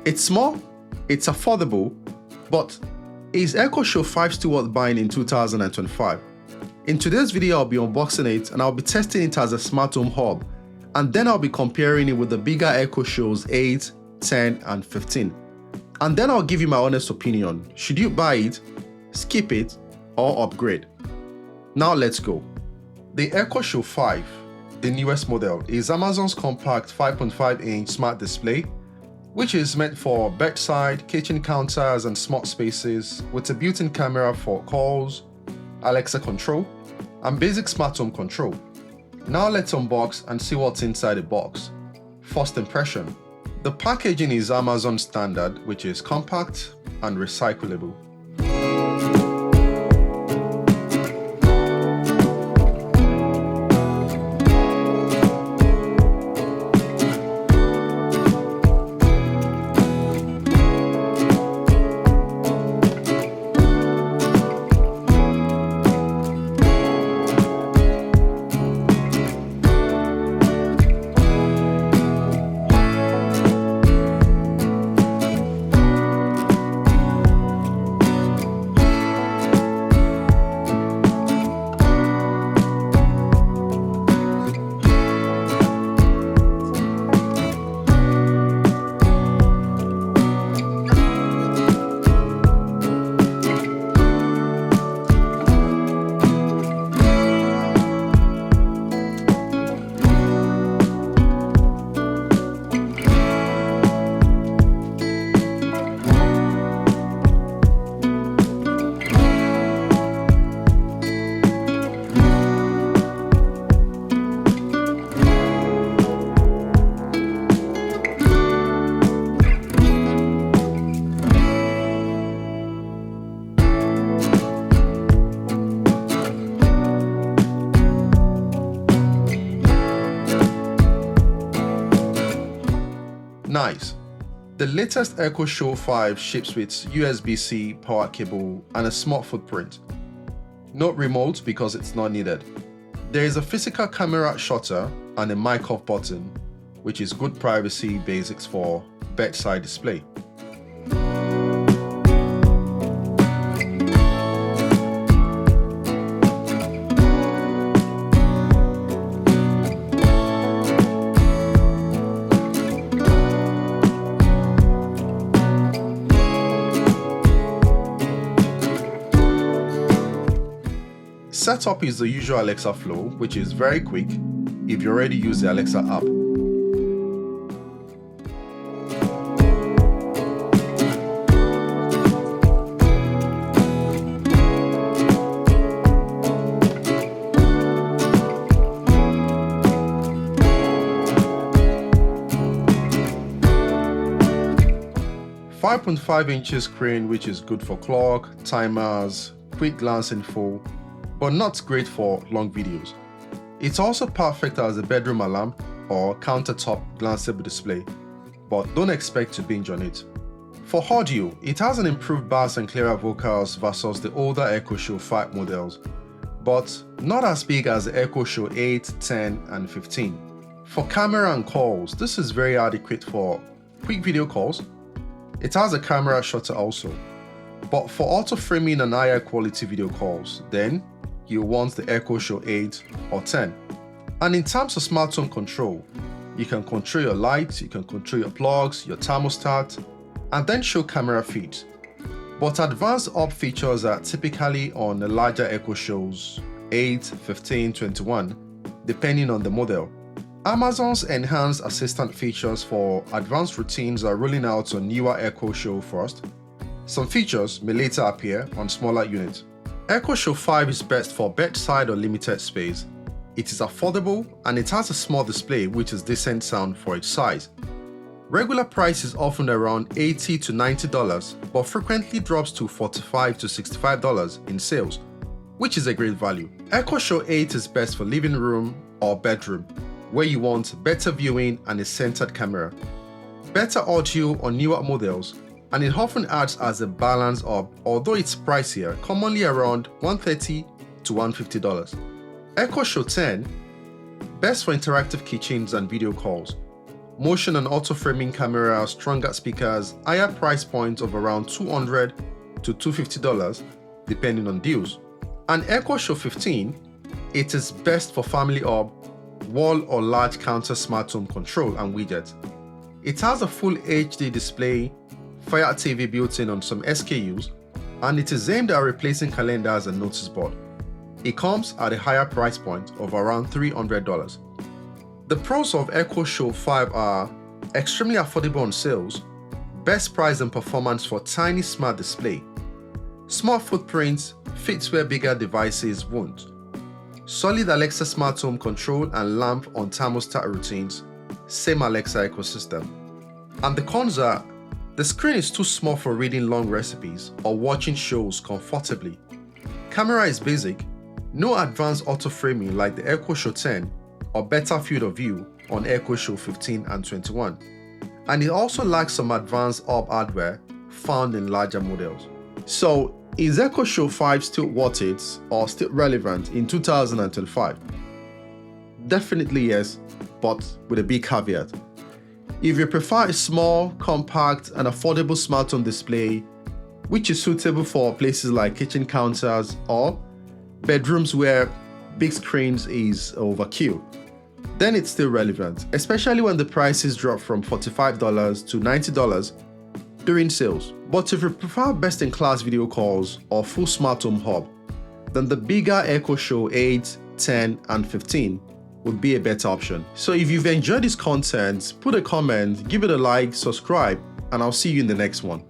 It's small, it's affordable, but is Echo Show 5 still worth buying in 2025? In today's video, I'll be unboxing it and I'll be testing it as a smart home hub, and then I'll be comparing it with the bigger Echo Shows 8, 10, and 15. And then I'll give you my honest opinion. Should you buy it, skip it, or upgrade? Now let's go. The Echo Show 5, the newest model, is Amazon's compact 5.5-inch smart display, which is meant for bedside, kitchen counters, and smart spaces, with a built-in camera for calls, Alexa control, and basic smart home control. Now let's unbox and see what's inside the box. First impression. The packaging is Amazon standard, which is compact and recyclable. Nice. The latest Echo Show 5 ships with USB-C power cable and a small footprint. No remote because it's not needed. There is a physical camera shutter and a mic off button, which is good privacy basics for bedside display. Setup is the usual Alexa flow, which is very quick if you already use the Alexa app. .5 screen, which is good for clock, timers, quick glance info, but not great for long videos. It's also perfect as a bedroom alarm or countertop glanceable display, but don't expect to binge on it. For audio, it has an improved bass and clearer vocals versus the older Echo Show 5 models, but not as big as the Echo Show 8, 10, and 15. For camera and calls, this is very adequate for quick video calls. It has a camera shutter also, but for auto framing and higher quality video calls, then you want the Echo Show 8 or 10. And in terms of smart home control, you can control your lights, you can control your plugs, your thermostat, and then show camera feeds. But advanced up features are typically on the larger Echo Shows 8, 15, 21, depending on the model. Amazon's enhanced assistant features for advanced routines are rolling out on newer Echo Show first. Some features may later appear on smaller units. Echo Show 5 is best for bedside or limited space. It is affordable and it has a small display which is decent sound for its size. Regular price is often around $80 to $90, but frequently drops to $45 to $65 in sales, which is a great value. Echo Show 8 is best for living room or bedroom, where you want better viewing and a centered camera, better audio on newer models, and it often adds as a balance of, although it's pricier, commonly around $130 to $150. Echo Show 10, best for interactive kitchens and video calls. motion and auto framing camera, stronger speakers, higher price point of around $200 to $250 depending on deals. And Echo Show 15, it is best for family hub, wall or large counter smart home control and widget. It has a full HD display, Fire TV built in on some SKUs, and it is aimed at replacing calendars and notice board. It comes at a higher price point of around $300. The pros of Echo Show 5 are extremely affordable on sales, best price and performance for tiny smart display, small footprints, fits where bigger devices won't, solid Alexa smart home control and lamp on thermostat routines, same Alexa ecosystem. And the cons are, the screen is too small for reading long recipes or watching shows comfortably. Camera is basic, no advanced auto framing like the Echo Show 10 or better field of view on Echo Show 15 and 21. And it also lacks some advanced hub hardware found in larger models. So, is Echo Show 5 still worth it or still relevant in 2025? Definitely yes, but with a big caveat. If you prefer a small, compact, and affordable smart home display, which is suitable for places like kitchen counters or bedrooms where big screens is overkill, then it's still relevant, especially when the prices drop from $45 to $90 during sales. But if you prefer best-in-class video calls or full smart home hub, then the bigger Echo Show 8, 10, and 15 would be a better option. So if you've enjoyed this content, put a comment, give it a like, subscribe, and I'll see you in the next one.